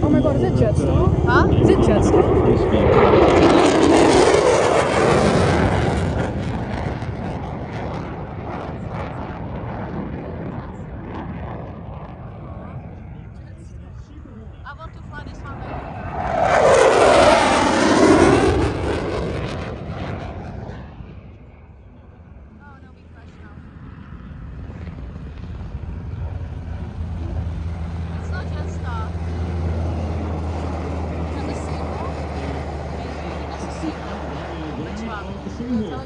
Oh my god, is it Jetstar? Huh? Is it Jetstar? I want to fly this one. Oh no, we crashed now. It's not Jetstar. Is it the Seawolf? Maybe that's the Seawolf. Which one?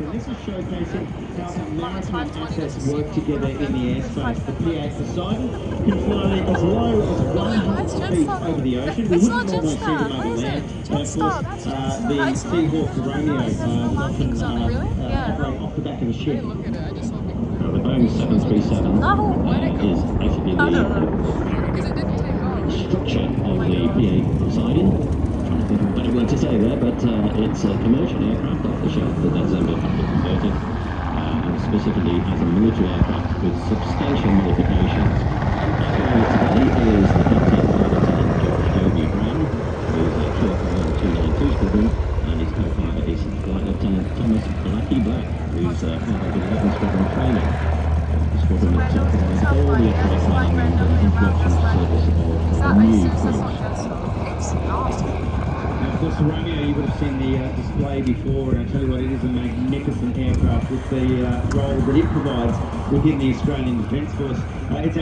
And this is showcasing how maritime assets work together in the airspace. The P8 Poseidon can fly as low as 100 feet over the ocean. It's not Jetstar. What is it? Jetstar. That's Jetstar. The Seahawk Romeo often Yeah. operate off the back of a ship. Look at it. I just saw it. The Boeing 737 No, where'd it go? is basically I don't the know. Because it didn't take off. structure of the P8 Poseidon. Trying to think of a better word to say there, but it's a commercial aircraft off the shelf that has been converted, and specifically as a military aircraft with substantial modifications. Today is the captain Joby Brown, who's a Churchill 292 squadron, and his co-pilot is Flight Lieutenant Thomas Blackie Black, who's part of the 11 squadron training. The squadron that provides all the aircraft and introduction service of new crews. It's not. Of course, the Romeo, you would have seen the display before, and I tell you what, it is a magnificent aircraft with the role that it provides within the Australian Defence Force. It's